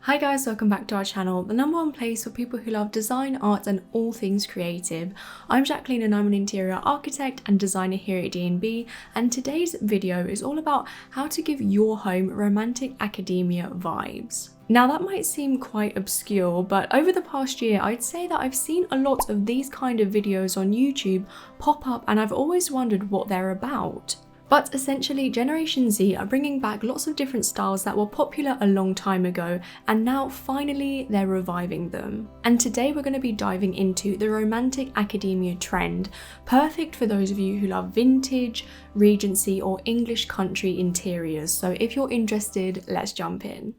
Hi guys, welcome back to our channel, the number one place for people who love design, art and all things creative. I'm Jacqueline and I'm an interior architect and designer here at D&B, and today's video is all about how to give your home romantic academia vibes. Now that might seem quite obscure, but over the past year I'd say that I've seen a lot of these kind of videos on YouTube pop up and I've always wondered what they're about. But essentially, Generation Z are bringing back lots of different styles that were popular a long time ago, and now finally they're reviving them. And today we're going to be diving into the romantic academia trend, perfect for those of you who love vintage, Regency or English country interiors. So if you're interested, let's jump in.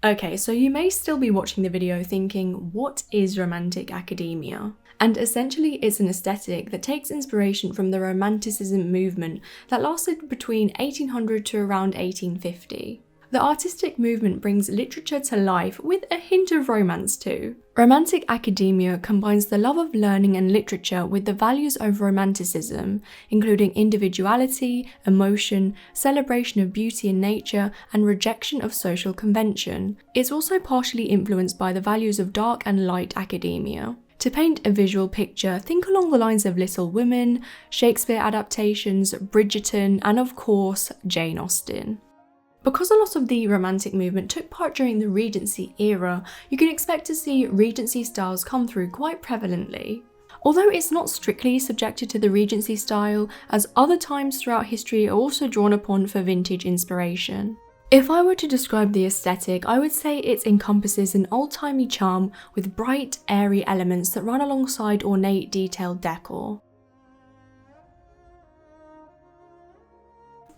Okay, so you may still be watching the video thinking, what is romantic academia? And essentially it's an aesthetic that takes inspiration from the Romanticism movement that lasted between 1800 to around 1850. The artistic movement brings literature to life with a hint of romance too. Romantic academia combines the love of learning and literature with the values of Romanticism, including individuality, emotion, celebration of beauty and nature, and rejection of social convention. It's also partially influenced by the values of dark and light academia. To paint a visual picture, think along the lines of Little Women, Shakespeare adaptations, Bridgerton, and of course, Jane Austen. Because a lot of the Romantic movement took part during the Regency era, you can expect to see Regency styles come through quite prevalently. Although it's not strictly subjected to the Regency style, as other times throughout history are also drawn upon for vintage inspiration. If I were to describe the aesthetic, I would say it encompasses an old-timey charm with bright, airy elements that run alongside ornate, detailed decor.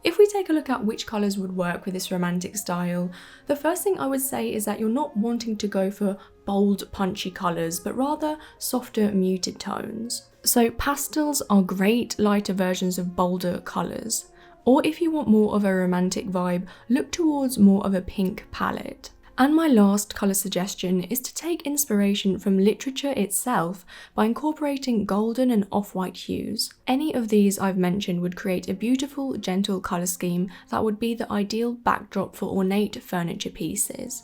If we take a look at which colours would work with this romantic style, the first thing I would say is that you're not wanting to go for bold, punchy colours, but rather softer, muted tones. So pastels are great, lighter versions of bolder colours. Or if you want more of a romantic vibe, look towards more of a pink palette. And my last colour suggestion is to take inspiration from literature itself by incorporating golden and off-white hues. Any of these I've mentioned would create a beautiful, gentle colour scheme that would be the ideal backdrop for ornate furniture pieces.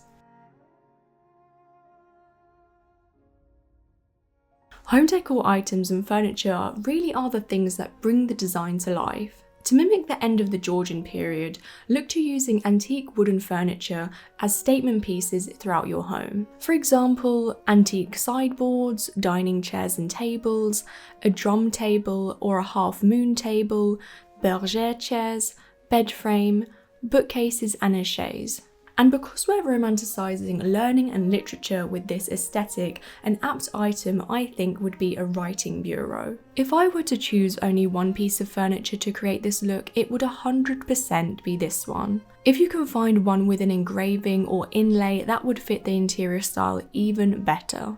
Home decor items and furniture really are the things that bring the design to life. To mimic the end of the Georgian period, look to using antique wooden furniture as statement pieces throughout your home. For example, antique sideboards, dining chairs and tables, a drum table or a half-moon table, bergère chairs, bed frame, bookcases and a chaise. And because we're romanticising learning and literature with this aesthetic, an apt item I think would be a writing bureau. If I were to choose only one piece of furniture to create this look, it would 100% be this one. If you can find one with an engraving or inlay, that would fit the interior style even better.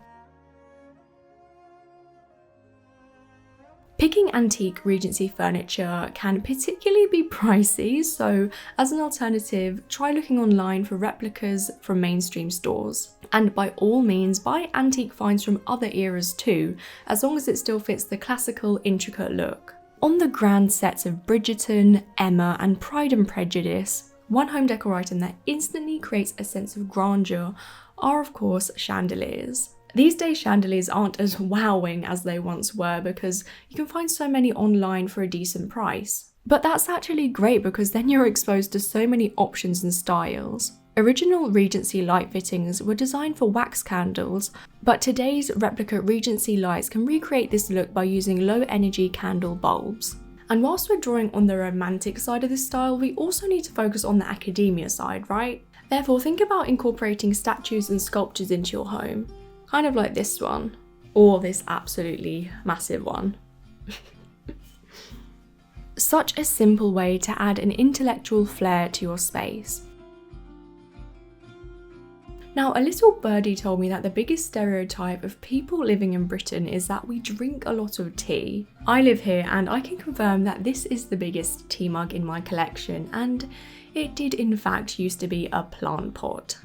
Picking antique Regency furniture can particularly be pricey, so as an alternative, try looking online for replicas from mainstream stores. And by all means, buy antique finds from other eras too, as long as it still fits the classical, intricate look. On the grand sets of Bridgerton, Emma and Pride and Prejudice, one home decor item that instantly creates a sense of grandeur are of course chandeliers. These days chandeliers aren't as wowing as they once were because you can find so many online for a decent price. But that's actually great because then you're exposed to so many options and styles. Original Regency light fittings were designed for wax candles, but today's replica Regency lights can recreate this look by using low energy candle bulbs. And whilst we're drawing on the romantic side of this style, we also need to focus on the academia side, right? Therefore, think about incorporating statues and sculptures into your home. Kind of like this one, or this absolutely massive one. Such a simple way to add an intellectual flair to your space. Now, a little birdie told me that the biggest stereotype of people living in Britain is that we drink a lot of tea. I live here and I can confirm that this is the biggest tea mug in my collection, and it did in fact used to be a plant pot.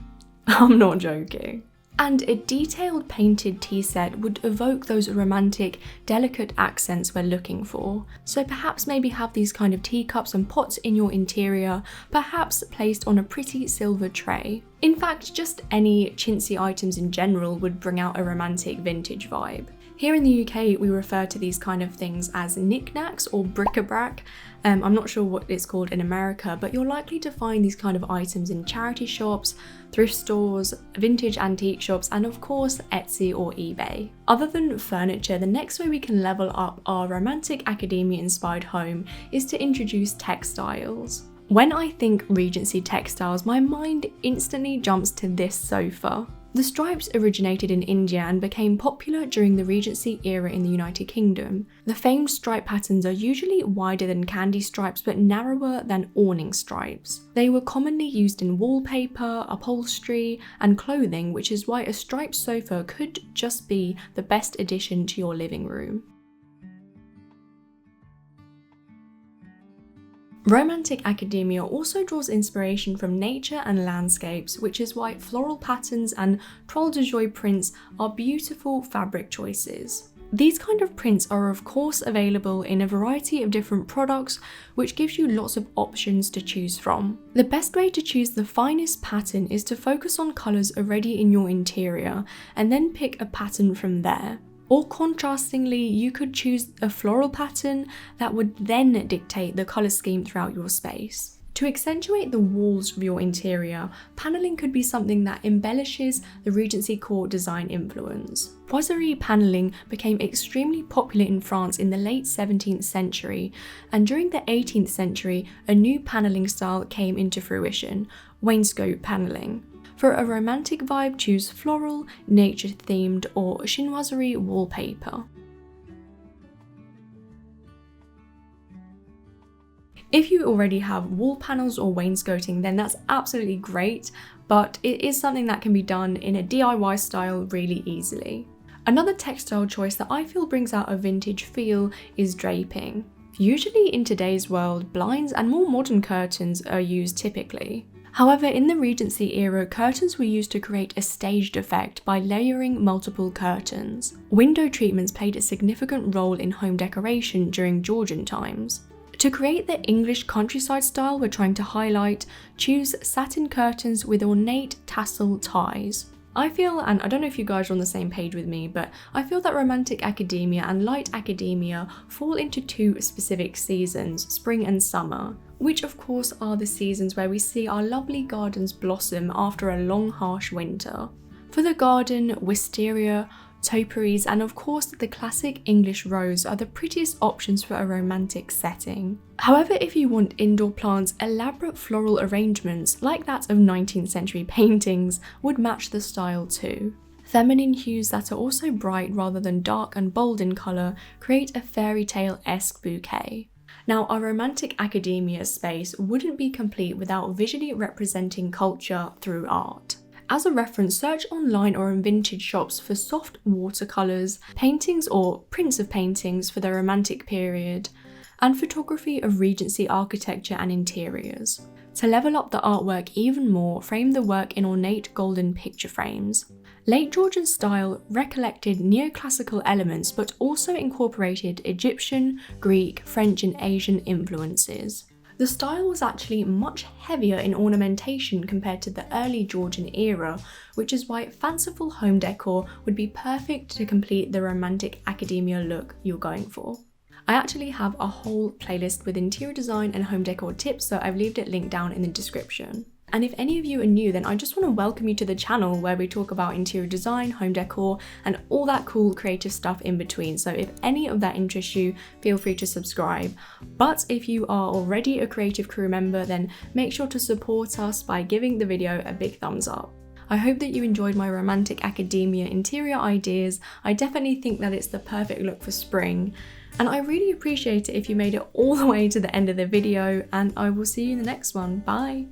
I'm not joking. And a detailed painted tea set would evoke those romantic, delicate accents we're looking for. So perhaps maybe have these kind of teacups and pots in your interior, perhaps placed on a pretty silver tray. In fact, just any chintzy items in general would bring out a romantic vintage vibe. Here in the UK, we refer to these kind of things as knickknacks or bric-a-brac. I'm not sure what it's called in America, but you're likely to find these kind of items in charity shops, thrift stores, vintage antique shops, and of course Etsy or eBay. Other than furniture, the next way we can level up our romantic academia-inspired home is to introduce textiles. When I think Regency textiles, my mind instantly jumps to this sofa. The stripes originated in India and became popular during the Regency era in the United Kingdom. The famed stripe patterns are usually wider than candy stripes but narrower than awning stripes. They were commonly used in wallpaper, upholstery, and clothing, which is why a striped sofa could just be the best addition to your living room. Romantic academia also draws inspiration from nature and landscapes, which is why floral patterns and toile de joie prints are beautiful fabric choices. These kind of prints are of course available in a variety of different products, which gives you lots of options to choose from. The best way to choose the finest pattern is to focus on colours already in your interior and then pick a pattern from there. Or contrastingly, you could choose a floral pattern that would then dictate the colour scheme throughout your space. To accentuate the walls of your interior, panelling could be something that embellishes the Regencycore design influence. Boiserie panelling became extremely popular in France in the late 17th century, and during the 18th century, a new panelling style came into fruition, wainscot panelling. For a romantic vibe, choose floral, nature-themed, or chinoiserie wallpaper. If you already have wall panels or wainscoting, then that's absolutely great, but it is something that can be done in a DIY style really easily. Another textile choice that I feel brings out a vintage feel is draping. Usually in today's world, blinds and more modern curtains are used typically. However, in the Regency era, curtains were used to create a staged effect by layering multiple curtains. Window treatments played a significant role in home decoration during Georgian times. To create the English countryside style we're trying to highlight, choose satin curtains with ornate tassel ties. I feel, and I don't know if you guys are on the same page with me, but I feel that romantic academia and light academia fall into two specific seasons, spring and summer, which of course are the seasons where we see our lovely gardens blossom after a long harsh winter. For the garden, wisteria, topiaries, and of course the classic English rose are the prettiest options for a romantic setting. However, if you want indoor plants, elaborate floral arrangements like that of 19th century paintings would match the style too. Feminine hues that are also bright rather than dark and bold in colour create a fairy tale-esque bouquet. Now, our romantic academia space wouldn't be complete without visually representing culture through art. As a reference, search online or in vintage shops for soft watercolours, paintings or prints of paintings for the Romantic period, and photography of Regency architecture and interiors. To level up the artwork even more, frame the work in ornate golden picture frames. Late Georgian style recollected neoclassical elements but also incorporated Egyptian, Greek, French and Asian influences. The style was actually much heavier in ornamentation compared to the early Georgian era, which is why fanciful home decor would be perfect to complete the romantic academia look you're going for. I actually have a whole playlist with interior design and home decor tips, so I've left it linked down in the description. And if any of you are new, then I just want to welcome you to the channel where we talk about interior design, home decor, and all that cool creative stuff in between. So if any of that interests you, feel free to subscribe. But if you are already a creative crew member, then make sure to support us by giving the video a big thumbs up. I hope that you enjoyed my romantic academia interior ideas. I definitely think that it's the perfect look for spring. And I really appreciate it if you made it all the way to the end of the video, and I will see you in the next one. Bye!